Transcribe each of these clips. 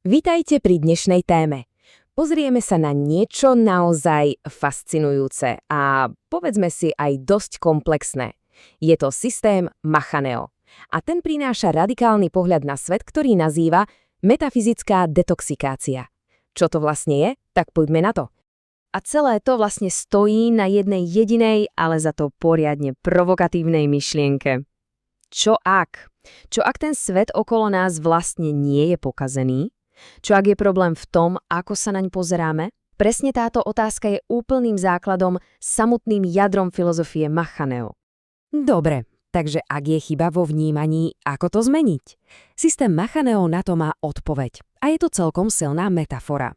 Vitajte pri dnešnej téme. Pozrieme sa na niečo naozaj fascinujúce a povedzme si aj dosť komplexné. Je to systém Machaneo. A ten prináša radikálny pohľad na svet, ktorý nazýva metafyzická detoxikácia. Čo to vlastne je? Tak poďme na to. A celé to vlastne stojí na jednej jedinej, ale za to poriadne provokatívnej myšlienke. Čo ak? Čo ak ten svet okolo nás vlastne nie je pokazený? Čo ak je problém v tom, ako sa naň pozeráme? Presne táto otázka je úplným základom, samotným jadrom filozofie Machaneo. Dobre, takže ak je chyba vo vnímaní, ako to zmeniť? Systém Machaneo na to má odpoveď. A je to celkom silná metafora.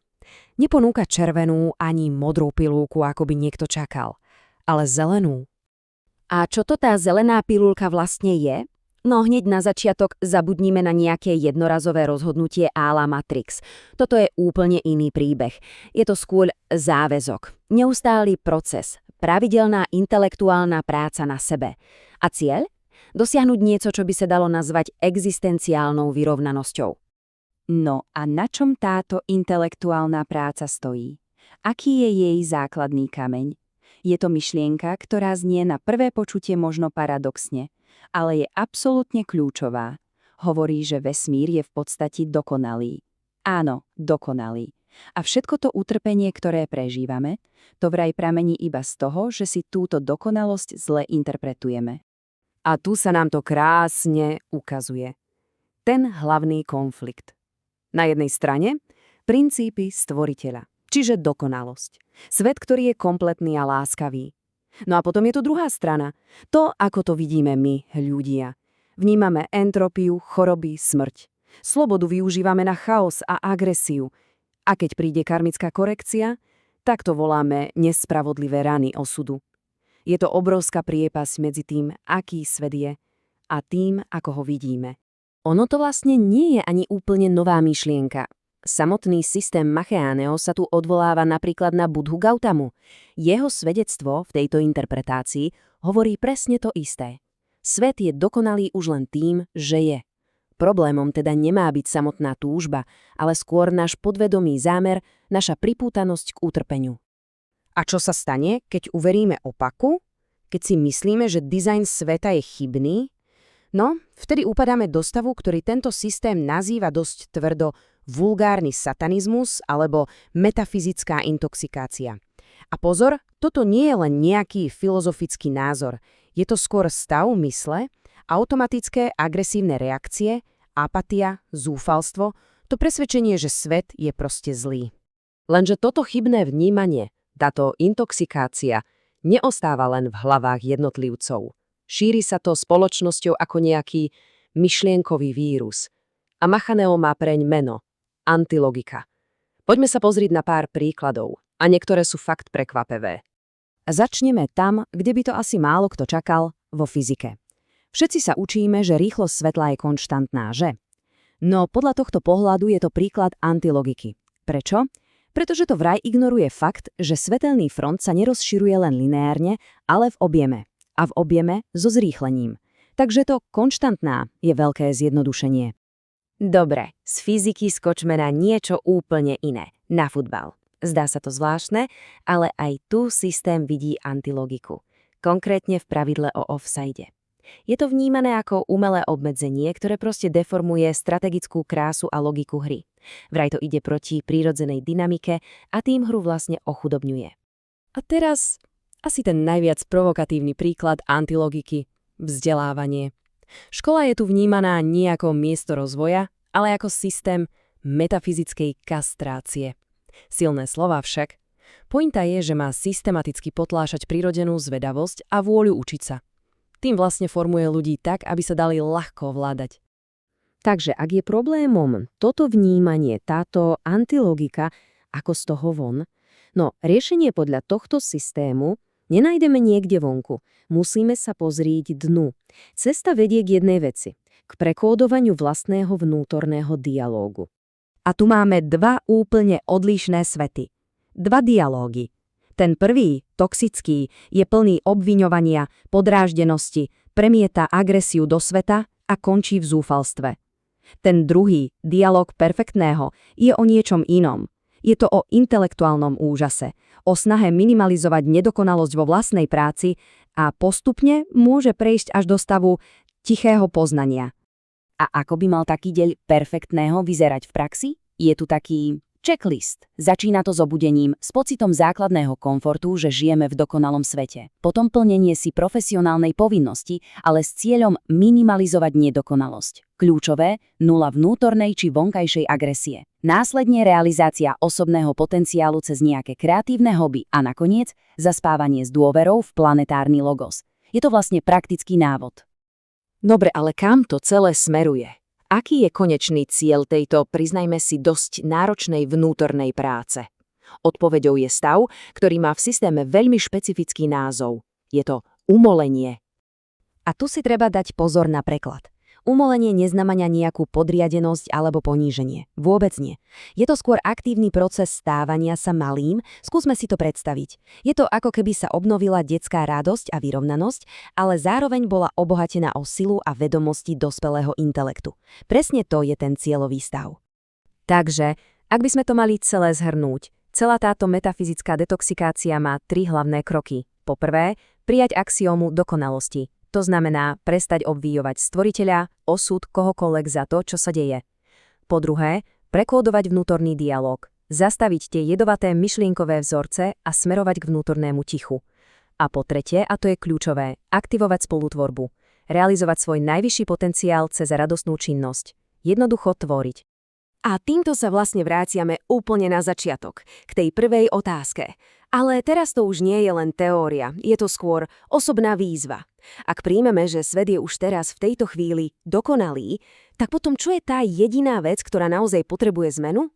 Neponúka červenú ani modrú pilulku, ako by niekto čakal, ale zelenú. A čo to tá zelená pilulka vlastne je? No hneď na začiatok zabudnime na nejaké jednorazové rozhodnutie à la Matrix. Toto je úplne iný príbeh. Je to skôr záväzok, neustály proces, pravidelná intelektuálna práca na sebe. A cieľ? Dosiahnuť niečo, čo by sa dalo nazvať existenciálnou vyrovnanosťou. No a na čom táto intelektuálna práca stojí? Aký je jej základný kameň? Je to myšlienka, ktorá znie na prvé počutie možno paradoxne, ale je absolútne kľúčová. Hovorí, že vesmír je v podstate dokonalý. Áno, dokonalý. A všetko to utrpenie, ktoré prežívame, to vraj pramení iba z toho, že si túto dokonalosť zle interpretujeme. A tu sa nám to krásne ukazuje. Ten hlavný konflikt. Na jednej strane princípy stvoriteľa, čiže dokonalosť. Svet, ktorý je kompletný a láskavý. No a potom je tu druhá strana. To, ako to vidíme my, ľudia. Vnímame entropiu, choroby, smrť. Slobodu využívame na chaos a agresiu. A keď príde karmická korekcia, tak to voláme nespravodlivé rany osudu. Je to obrovská priepasť medzi tým, aký svet je, a tým, ako ho vidíme. Ono to vlastne nie je ani úplne nová myšlienka. Samotný systém Machaneo sa tu odvoláva napríklad na Budhu Gautamu. Jeho svedectvo v tejto interpretácii hovorí presne to isté. Svet je dokonalý už len tým, že je. Problémom teda nemá byť samotná túžba, ale skôr náš podvedomý zámer, naša pripútanosť k utrpeniu. A čo sa stane, keď uveríme opaku? Keď si myslíme, že dizajn sveta je chybný? No, vtedy upadáme do stavu, ktorý tento systém nazýva dosť tvrdo vulgárny satanizmus alebo metafyzická intoxikácia. A pozor, toto nie je len nejaký filozofický názor. Je to skôr stav mysle, automatické agresívne reakcie, apatia, zúfalstvo, to presvedčenie, že svet je proste zlý. Lenže toto chybné vnímanie, táto intoxikácia, neostáva len v hlavách jednotlivcov. Šíri sa to spoločnosťou ako nejaký myšlienkový vírus. A Machaneo má preň meno. Antilogika. Poďme sa pozrieť na pár príkladov, a niektoré sú fakt prekvapivé. Začneme tam, kde by to asi málo kto čakal, vo fyzike. Všetci sa učíme, že rýchlosť svetla je konštantná, že? No podľa tohto pohľadu je to príklad antilogiky. Prečo? Pretože to vraj ignoruje fakt, že svetelný front sa nerozširuje len lineárne, ale v objeme. A v objeme so zrýchlením. Takže to konštantná je veľké zjednodušenie. Dobre, z fyziky skočme na niečo úplne iné, na futbal. Zdá sa to zvláštne, ale aj tu systém vidí antilogiku. Konkrétne v pravidle o offside. Je to vnímané ako umelé obmedzenie, ktoré proste deformuje strategickú krásu a logiku hry. Vraj to ide proti prírodzenej dynamike a tým hru vlastne ochudobňuje. A teraz asi ten najviac provokatívny príklad antilogiky – vzdelávanie. Škola je tu vnímaná nie ako miesto rozvoja, ale ako systém metafyzickej kastrácie. Silné slová však. Pointa je, že má systematicky potláčať prirodzenú zvedavosť a vôľu učiť sa. Tým vlastne formuje ľudí tak, aby sa dali ľahko ovládať. Takže ak je problémom toto vnímanie, táto antilogika, ako z toho von, no riešenie podľa tohto systému nenájdeme niekde vonku. Musíme sa pozrieť dnu. Cesta vedie k jednej veci. K prekódovaniu vlastného vnútorného dialógu. A tu máme dva úplne odlišné svety. Dva dialógy. Ten prvý, toxický, je plný obviňovania, podráždenosti, premieta agresiu do sveta a končí v zúfalstve. Ten druhý, dialog perfektného, je o niečom inom. Je to o intelektuálnom úžase, o snahe minimalizovať nedokonalosť vo vlastnej práci a postupne môže prejsť až do stavu tichého poznania. A ako by mal taký deň perfektného vyzerať v praxi? Je tu taký checklist. Začína to zobudením, s pocitom základného komfortu, že žijeme v dokonalom svete. Potom plnenie si profesionálnej povinnosti, ale s cieľom minimalizovať nedokonalosť. Kľúčové, nula vnútornej či vonkajšej agresie. Následne realizácia osobného potenciálu cez nejaké kreatívne hobby a nakoniec zaspávanie s dôverou v planetárny logos. Je to vlastne praktický návod. Dobre, ale kam to celé smeruje? Aký je konečný cieľ tejto, priznajme si, dosť náročnej vnútornej práce? Odpoveďou je stav, ktorý má v systéme veľmi špecifický názov. Je to umolenie. A tu si treba dať pozor na preklad. Umolenie neznamená nejakú podriadenosť alebo poníženie. Vôbec nie. Je to skôr aktívny proces stávania sa malým, skúsme si to predstaviť. Je to ako keby sa obnovila detská radosť a vyrovnanosť, ale zároveň bola obohatená o silu a vedomosti dospelého intelektu. Presne to je ten cieľový stav. Takže, ak by sme to mali celé zhrnúť, celá táto metafyzická detoxikácia má 3 hlavné kroky. Po prvé, prijať axiómu dokonalosti. To znamená prestať obvíjovať stvoriteľa, osud kohokoľvek za to, čo sa deje. Po druhé, prekódovať vnútorný dialog, zastaviť tie jedovaté myšlienkové vzorce a smerovať k vnútornému tichu. A po tretie, a to je kľúčové, aktivovať spolutvorbu, realizovať svoj najvyšší potenciál cez radostnú činnosť, jednoducho tvoriť. A týmto sa vlastne vráciame úplne na začiatok, k tej prvej otázke. Ale teraz to už nie je len teória, je to skôr osobná výzva. Ak príjmeme, že svet je už teraz v tejto chvíli dokonalý, tak potom čo je tá jediná vec, ktorá naozaj potrebuje zmenu?